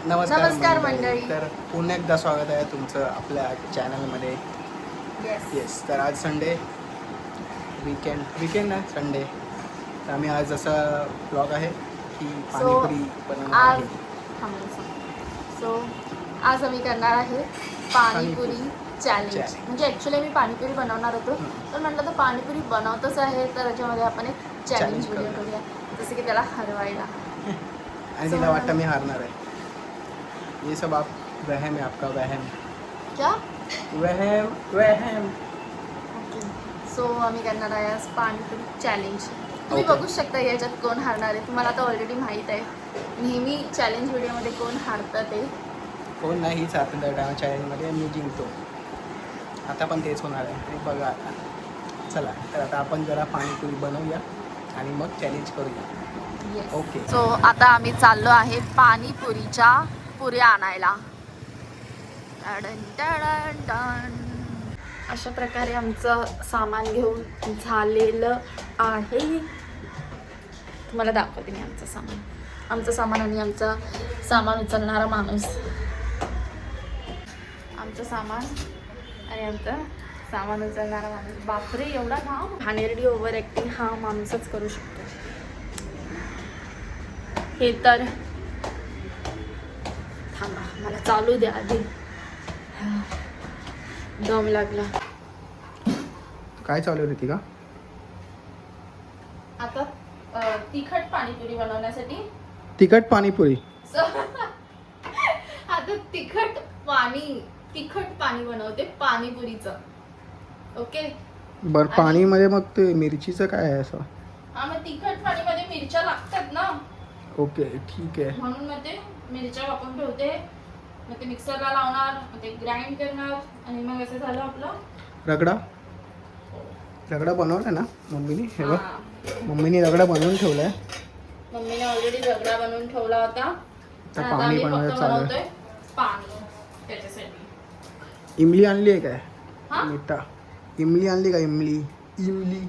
नमस्कार मंडळी. तर पुन्हा एकदा स्वागत आहे तुमचं आपल्या चॅनलमध्ये. येस. तर आज संडे, वीकेंड आहे संडे. तर आम्ही आज असा ब्लॉग आहे की पाणीपुरी बनवणार आहे. सो आज आम्ही करणार आहे पाणीपुरी चॅलेंज. म्हणजे ॲक्च्युली मी पाणीपुरी बनवणार होतो, तर म्हटलं तर पाणीपुरी बनवतच आहे, तर त्याच्यामध्ये आपण एक चॅलेंज व्हिडिओ करूया, जसं की त्याला हरवायला. आणि तिला वाटतं मी हारणार आहे. ये सब आप वहम है, आपका वहम. क्या वहम. सो आम्ही करणार आहे आज पाणीपुरी चॅलेंज. तुम्ही Okay. बघू शकता याच्यात कोण हारणार आहे. तुम्हाला आता ऑलरेडी माहीत आहे नेहमी चॅलेंज व्हिडिओमध्ये कोण हारतं ते. कोण नाही स्वातंत्र्य चॅलेंजमध्ये मी जिंकतो. आता पण तेच होणार आहे. आणि बघा आता. चला तर आता आपण जरा पाणीपुरी बनवूया आणि मग चॅलेंज करूया. ओके. सो आता आम्ही चाललो आहे पाणीपुरीच्या पुऱ्या आणायला. टडन टडन टन. अशा प्रकारे आमचं सामान घेऊन झालेलं आहे. तुम्हाला दाखवते मी आमचं सामान आणि आमचा सामान उचलणारा माणूस. आमचं सामान आणि आमचं सामान उचलणारा माणूस. बापरे, एवढा घाम. घाणेरडी ओव्हर ॲक्टिंग हा माणूसच करू शकतो. हे तर थांबा, मला चालू द्या आधी. दम लागला. काय चालू होती का आता तिखट पाणीपुरी बनवण्यासाठी तिखट पाणीपुरी. आता तिखट पाणी बनवते पाणीपुरीचं. ओके. बर, पाणीमध्ये मग ते मिरचीचं काय आहे असं? हा, मग तिखट पाणीमध्ये मिरच्या लागतात ना. ओके, ठीक आहे. म्हणून मग ते मिरच्या वापरून ठेवते. मग ते मिक्सरला लावणार, मग ते ग्राइंड करणार आणि मग असं झालं आपलं रगडा बनवला ना मम्मीने. हे बघ, हा. मम्मीने रगडा बनवून ठेवलाय. मम्मीने ऑलरेडी रगडा बनवून ठेवला होता. तर आता पाणी आम्ही बनवायला फक्त चालू आहे. बनवतोय पाणी त्याच्यासाठी. इमली आणली आहे काय? हा, मिठा इमली आणली का? इमली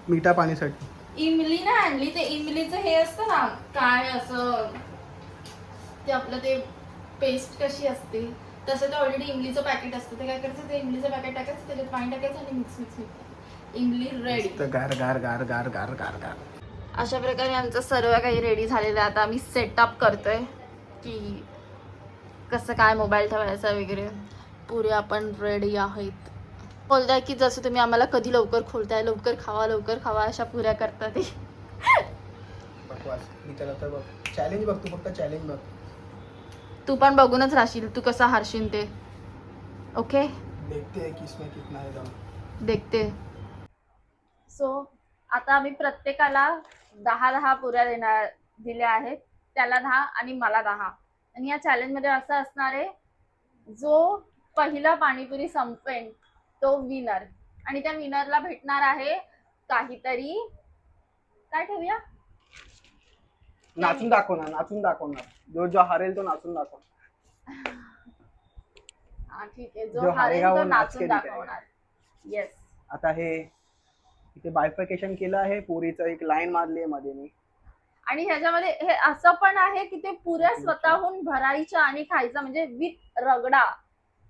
मिठा पाणीसाठी. इमली नाही आणली. ते इमलीचं हे असतं ना, काय असं ते आपलं ते पेस्ट कशी असते तसं ते ऑलरेडी इमलीचं पॅकेट असतं. ते काय करायचं, ते इमलीचं पॅकेट टाकायचं, त्याच्यात पाणी टाकायचं आणि मिक्स इमली रेडी. गार गार गार गार गार गार गार. अशा प्रकारे आमचं सर्व काही रेडी झालेलं आहे. आता आम्ही सेटअप करतोय की कसं काय मोबाईल ठेवायचा वगैरे. पुरे आपण रेडी आहेत. बोलताय की जसं तुम्ही आम्हाला कधी लवकर खोलताय, लवकर खावा अशा पुऱ्या करता ते. बकवास. मी त्याला तर बघ चॅलेंज बघ, तू फक्त चॅलेंज बघ. तू पण बघूनच राहशील तू कसा हारशील ते. ओके, देखते हैं किसमें कितना है दम. देखते. सो आता आम्ही प्रत्येकाला 10 पुऱ्या दिल्या आहेत. त्याला 10 आणि मला 10. आणि या चॅलेंज मध्ये असं असणार आहे, जो पहिला पाणीपुरी संपेन तो विनर. आणि त्या विनरला भेटणार आहे काहीतरी. काय ठेवूया? नाचून दाखवणार. जो हारेल तो नाचून दाखवणार. हा, ठीक आहे. जो हारेल तो नाचून दाखवणार. येस. आता हे इथे बायफिकेशन केलं आहे. पुरीचं एक लाईन मारली आहे मध्ये मी. आणि ह्याच्यामध्ये हे असं पण आहे की ते पुऱ्या स्वतःहून भरायच्या आणि खायचा, म्हणजे विथ रगडा.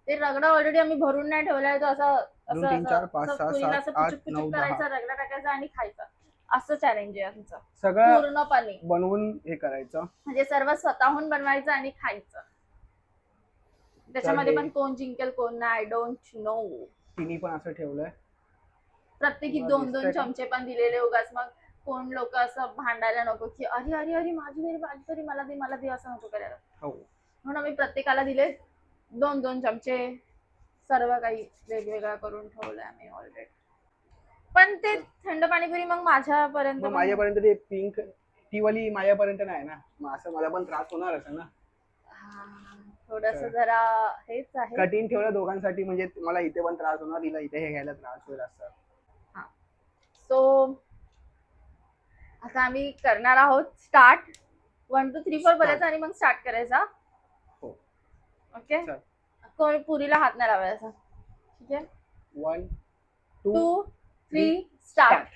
ते रगडा ऑलरेडी आम्ही भरून नाही ठेवलाय. तो असं 2 3 4 5 6 पुरीला 7 असं 8 पुचुक 9 करायचा, 10 रगडा टाकायचा आणि खायचा. असं चॅलेंज आहे आमचं सगळं पूर्णपणे. बनवून हे करायचं, म्हणजे सर्व स्वतःहून बनवायचं आणि खायचं. त्याच्यामध्ये हे- पण कोण जिंकेल कोण नाही, आय डोंट नो. तिन्ही पण असं ठेवलंय. प्रत्येकी तुम्हाला 2-2 दिसतंय का? चमचे पण दिलेले. उगाच मग कोण लोक असं भांडायला नको की अरे अरे अरे माझी तरी मला दे असं नको करायला. हो. म्हणून आम्ही प्रत्येकाला दिले 2-2 चमचे. सर्व काही वेगवेगळा करून ठेवलंय आम्ही ऑलरेडी. पण ते थंड पाणीपुरी मग माझ्यापर्यंत ते पिंक टी वाली माझ्यापर्यंत नाही ना. मग असं मला पण त्रास होणार असं ना. थोडस जरा हेच आहे. कठीण ठेवलं दोघांसाठी, म्हणजे मला इथे पण त्रास होणार, तिला इथे हे घ्यायला त्रास होईल असं. सो आता आम्ही करणार आहोत स्टार्ट. 1 2 3 4 बोलायचं आणि मग स्टार्ट करायचा. हो. ओके. कोण पुरीला हात नाही लावायचा. ठीक आहे. 1 2 3 स्टार्ट.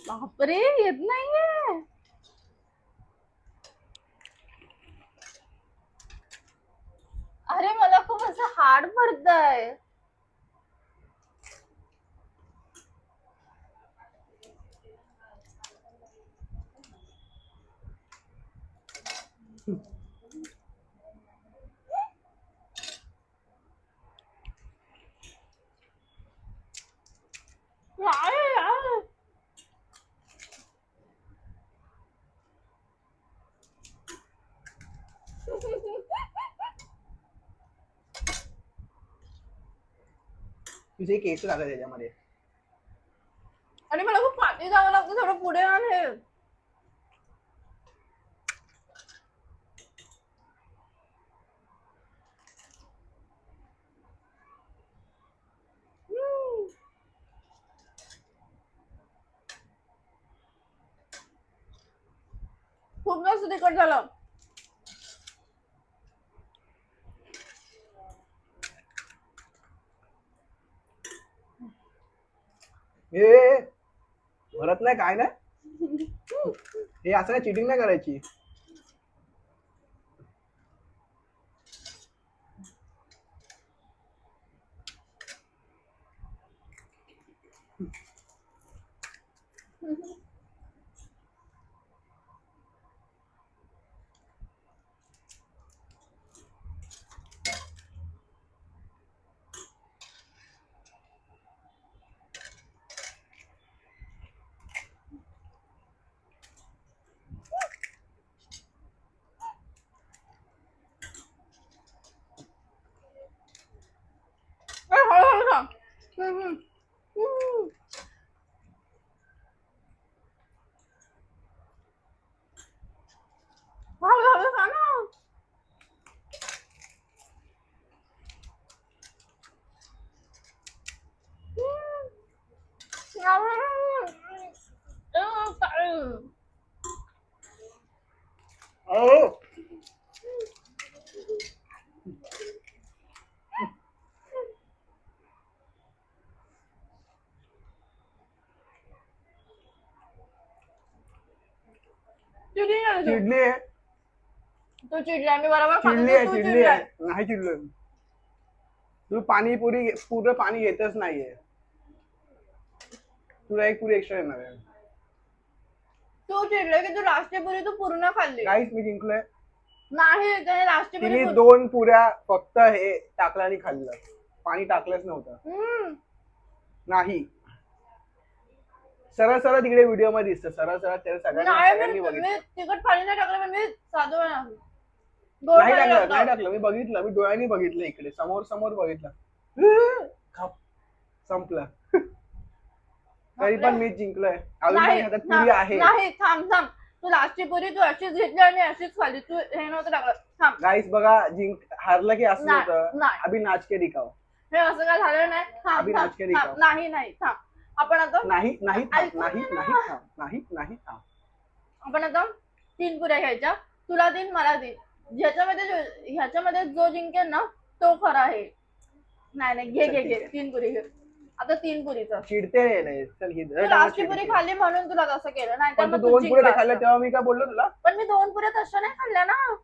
बापरे येत नाहीये. अरे मला खूप असं हार्ड पडतंय. नाही यार. तुझे केस लागत त्याच्यामध्ये. आणि मला खूप पाठी जावं लागतं थोडं पुढे आहे. खूप जास्त तिखट झालं. हे भरत नाही काय नाही. हे असं नाही, चिटिंग नाही करायची. हळूहळू खा. हळूहळू खा ना. अहो चिडली आहे. तू चिडलाय मी बरोबर खातो, चिडली आहे, तू चिडली चिडलाय. आहे. नाही चिडलोय. तू पाणीपुरी पूर्ण पाणी घेतच नाहीये. तुला एक पुरी एक्स्ट्रा येणार आहे. तू चिडलाय की तू लास्टची पुरी तू पूर्ण खाल्ली. गाईस मी जिंकलोय. नाही त्याने लास्टची पुरी तिने 2 पुऱ्या फक्त हे टाकलं आणि खाल्लं. पाणी टाकलंच नव्हतं. नाही सरळ सरळ तिकडे व्हिडिओ मध्ये दिसतं. सरळ सरळ ते सगळ्यांनी मी बघितलं. तिखट पाणी नाही टाकलं, पण मी साधं गोड नाही पाणी टाकलं, टाकलं. नाही टाकलं. मी बघितलं, मी डोळ्यांनी बघितलं. इकडे समोर समोर बघितलं. खप. संपलं. तरी पण मी जिंकलोय. अजून नाही माझ्या हातात पुरी आहे. नाही थांब थांब. तू लास्टची पुरी तू अशीच घेतली आणि अशीच खाल्ली. तू हे नव्हतं टाकलं. थांब. गाईस बघा, हारलं की असं नाही, होतं. नाही. अभि नाच के दिखाओ. हे असं काय झालं नाही. थांब अभि थांब नाच के दिखाओ. थांब. नाही नाही थांब. आपण आता नाही नाही थांब, ऐकून नाही घे ना. नाही थांब, नाही नाही थांब. आपण आता 3 पुऱ्या घ्यायच्या. तुला 3 मला 3. ह्याच्यामध्ये जो जिंकेल ना तो खरा आहे. नाही नाही घे चल, घे ठीक घे आहे. 3 पुरी घे. आता 3 पुरीचं. चिडते रे. चल ही तू लास्टची पुरी खाल्ली म्हणून तुला तसं केलं, नाही तर पण तू मग तू 2 पुऱ्या जिंकला खाल्ल्या असता. तेव्हा मी काय बोललो तुला? पण मी 2 पुऱ्या तशा नाही खाल्ल्या ना.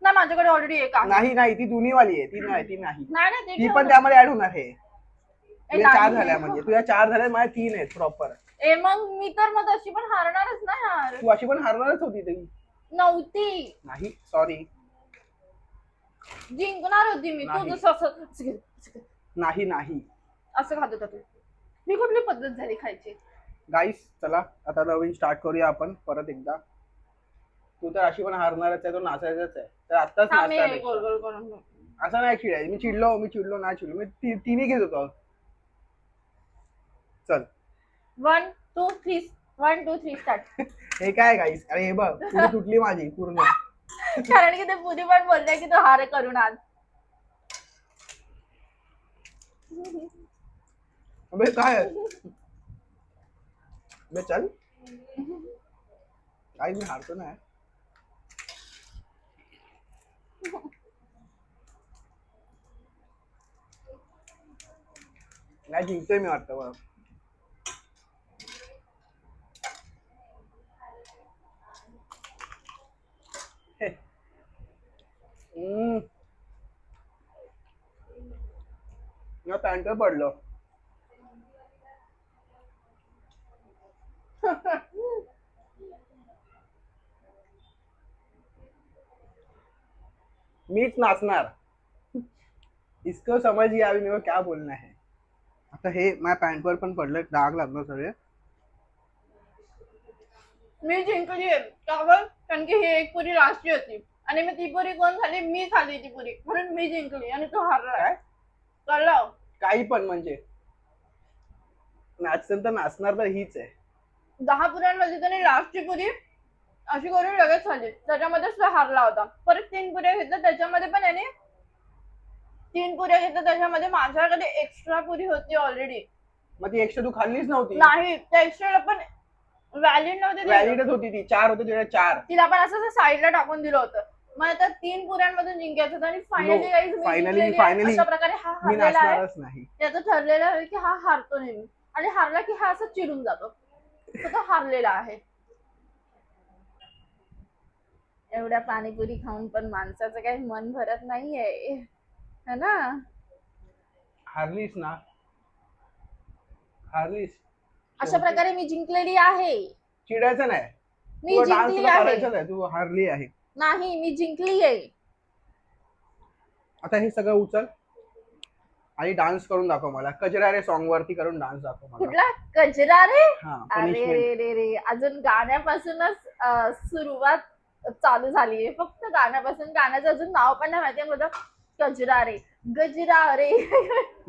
ना माझ्याकडे ऑलरेडी एक आहे. नाही नाही, ती दोन्ही वाली आहे. ती नाही, ती नाही. नाही नाही ती ठेव पण ना. त्यामध्ये ऍड होणार आहे. तुझ्या नाही. 4 झाल्या म्हणजे. तुझ्या 4 झाल्या, माझ्या 3 आहेत प्रॉपर. मग मी तर मग तशी पण हारणारच ना यार. तू अशी पण हारणारच होती ती. नव्हती. नाही सॉरी. जिंकणार होती मी. तू नाही. जसं असं नाही नाही. असं खात होता तू. मी कुठली पद्धत झाली खायची. गाईस चला आता नवीन स्टार्ट करूया आपण परत एकदा. तू तर अशी पण हारणारच आहे, तो नाचायचाच आहे. तर आत्ताच थांब, मी नाचणार. गोल गोल करून. असं नाही चिडायचं. मी चिडलो नाही चिडलो. मी तिन्ही घेत होतो. चल 1 2 3 1 2 3 स्टार्ट. हे काय गाईस. अरे हे बघ पुरी तुटली माझी पूर्ण. कारण की ते पुरी पण बोलले की तू हार करून आज. अबे काय बे चल. काय मी हारतो नाही. नाही जिंकतोय मी वाटतं बघ. या पॅन्टवर पडलं. मीच नाचणार. इसको समझ ही आवी मेरे को क्या बोलना है. आता हे माझ्या पॅन्टवर पण पडलं, डाग लागलं सगळे. मी जिंकली कारण की ही एक पुरी लास्टची होती आणि मी ती पुरी कोण खाली, मी खाली ती पुरी, म्हणून मी जिंकली आणि तो हारला. काय कळलं? काही पण म्हणजे नाचन तर नाचणार तर हीच आहे. 10 पुऱ्यांमध्ये त्याने लास्टची पुरी अशी करून लगेच खाल्ली, त्याच्यामध्येच तो हारला होता. परत 3 पुऱ्या घेतल्या, त्याच्यामध्ये पण याने 3 पुऱ्या घेतल्या, त्याच्यामध्ये माझ्याकडे एक्स्ट्रा पुरी होती ऑलरेडी. मग ती एक्स्ट्रा तू खाल्लीच नव्हती. नाही, त्या एक्स्ट्राला पण व्हॅलिड नव्हती, व्हॅलिडच होती ती. 4 होते तिला 4. तिला पण असं साईडला टाकून दिलं होतं. मग आता 3 पुऱ्यांमधून जिंकायचं होतं आणि फायनली अशा प्रकारे हा मी हारलेला आहे. नाचणारच नाही. याचं ठरलेलं आहे की हा हारतो नेहमी आणि हारला की हा असं चिडून जातो, तर तो हारलेला आहे. एवढ्या पाणीपुरी खाऊन पण माणसाचं काही मन भरत नाहीये, है ना? हारलीस ना, हारलीस. अशा प्रकारे मी जिंकलेली आहे. चिडायचं नाही. मी तुला डान्स जिंकली तुला आहे. करायचं नाही, तू हारली आहे. नाही, मी जिंकली आहे. आता हे सगळं उचल आणि डान्स करून दाखव मला. कजरा रे सॉन्ग वरती करून डान्स दाखव मला. कुठला कचरा रे? हा, अरे punishment. रे रे रे, अजून गाण्यापासूनच सुरुवात चालू झालीये. फक्त गाण्यापासून, गाण्याचं अजून नाव पण नाही माहितीये मला. गजरा रे, गजरा रे.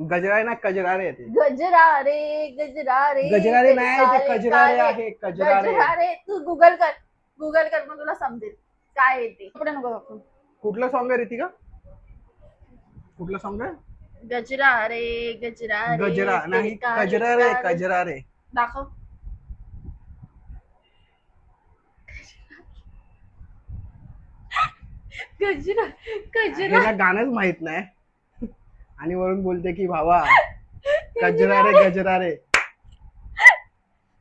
गजरा आहे ना, कजरा रे ते. गजरा रे, गजरा रे. गजरा रे नाही, ते कजरा रे आहे. कजरा रे. गजरा रे. तू गुगल कर, मग तुला समजेल काय येते. कुठे नको दाखवू. कुठलं सॉन्ग आहे रितिका? कुठलं सॉन्ग आहे? गजरा रे, गजरा रे. गजरा नाही, कजरा रे, कजरा रे. दाखव. गजरा, गजरा. याला गाणंच माहित नाही आणि वरून बोलते की भावा गजरा रे, गजरा रे.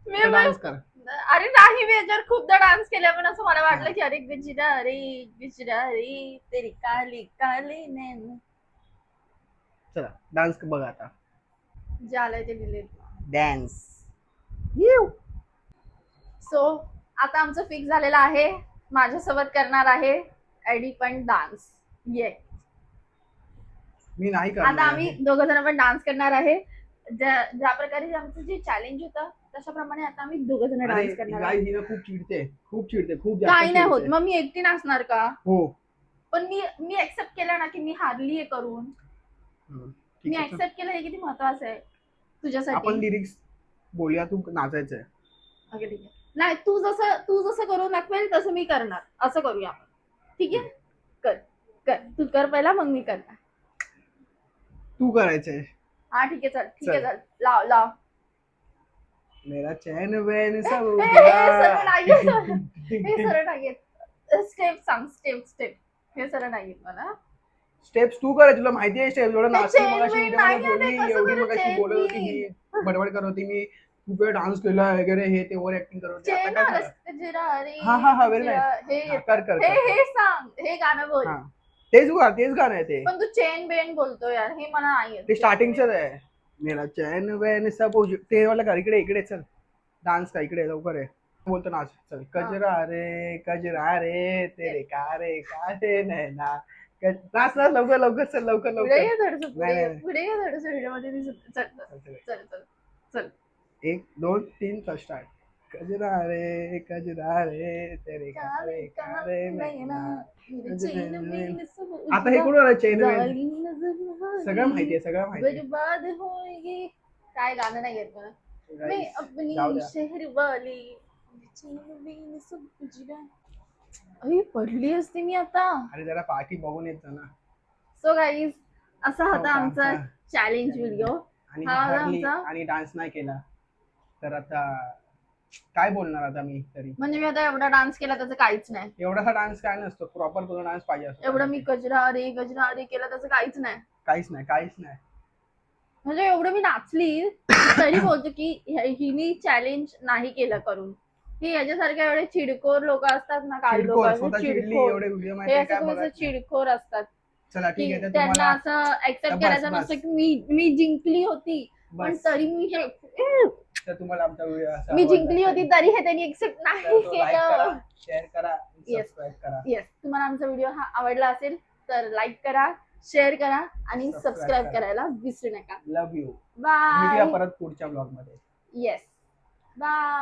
मी डान्स कर. अरे नाही, मी याच्यावर खूपदा डान्स केला, पण असं मला वाटलं की अरे गजरा रे तेरी काली काली नैन. चला डान्स बघ आता. जे आलंय ते डिलीट. डान्स. सो आता आमचं फिक्स झालेलं आहे. माझ्यासोबत करणार आहे एडी पण डान्स. ये मी नाही आता करणार. आम्ही दोघं जण पण डान्स करणार आहे. ज्या प्रकारे आमचं जे चॅलेंज होतं तशाप्रमाणे आता आम्ही दोघं जण डान्स करणार आहे. खूप चिडते, खूप जास्त काही नाही होत. चिडते. मग मी एकटी नाचणार का? हो. पण मी एक्सेप्ट केलं ना की मी हारलीये करून. ठीक मी आहे, एक्सेप्ट केलं हे किती महत्वाचं आहे आपण तुझ्यासाठी. लिरिक्स बोलूया, तू नाचायचंय. ओके ठीक आहे. नाही, तू जसं करून दाखवेल तसं मी करणार. असं करूया आपण. ठीक आहे, कर. तू कर पहिला, मग मी करणार. तू करायचंय. हा ठीक आहे, चल. लाव. मेरा चैन वैन सब सरळ नाहीये. स्टेप सांग, स्टेप. हे सरळ नाहीये मला. स्टेप्स तू करायची, तुला माहिती आहे स्टेप्स. एवढं नाचली chain मगाशी, wing इथे मला नाही आहे, बोलली, ते कसं एवढी करू मगाशी chain बोलत होती wing? मी, बडबड करत होती मी, खूप वेळ डान्स केला वगैरे, हे ते ओव्हर ऍक्टिंग करत होती. आता काय झालं? गजरा रे, हा, व्हेरी गजरा. नाईस. हे कर. हे सांग, हे गाणं बोल. हा, तेच गाणं आहे ते. पण तू चेन बेन बोलतो यार, हे मला नाही येत. ते स्टार्टिंगच आहे. मेरा चैन वैन सब ते वाला कर. इकडे चल, डान्स का इकडे लवकर आहे. बोलतो नाच. चल. कजरा रे तेरे कारे नैना. नाच लवकर चल, लवकर. पुढे ये थोडंसं, नाही. पुढे ये थोडंसं व्हिडिओमध्ये दिसत. चल. 1 2 3 चल स्टार्ट. कजरा रे तेरे कारे नैना. आता हे कुठं चेन सगळं माहितीये. बर्बाद होएगी. काय गाणं नाही येत मला. मैं अपनी शहर वाली अरे पडली असते मी आता. अरे जरा पार्टी बघून येत ना. सो गाईज, असा होता हो, आमचा चॅलेंज व्हिडिओ. आणि हा हारली आमचा. आणि डान्स नाही केला तर आता काय बोलणार आता मी तरी. म्हणजे मी आता एवढा डान्स केला त्याचं काहीच नाही. एवढासा डान्स काय नसतो, प्रॉपर तुला डान्स पाहिजे असतो. एवढं मी गजरा रे केला त्याचं काहीच नाही. काहीच नाही. म्हणजे एवढं मी नाचली तरी बोलतो की हिने चॅलेंज नाही केलं करून. ही याच्यासारख्या एवढे चिडखोर लोक असतात ना, काही लोक स्वतः चिडली एवढे व्हिडिओ हे माहिती असं काय थोडंसं बघायचं. चिडखोर असतात. चला ठीक आहे. तर त्यांना तुम्हाला असं एक्सेप्ट बस, करायचं बस. नसतं की मी जिंकली होती पण बस. तरी मी हे तर तुम्हाला आमचा व्हिडिओ असा मी आवडला जिंकली होती असेल तरी हे त्यांनी एक्सेप्ट तर नाही तो लाईक केलं. करा, शेअर करा, Yes. सबस्क्राईब करा. येस, तुम्हाला आमचा व्हिडिओ हा आवडला असेल तर लाईक करा, शेअर करा आणि Subscribe सबस्क्राईब करा. करायला विसरू नका. Love you. बाय. भेटूया परत पुढच्या ब्लॉग मध्ये. Yes, bye.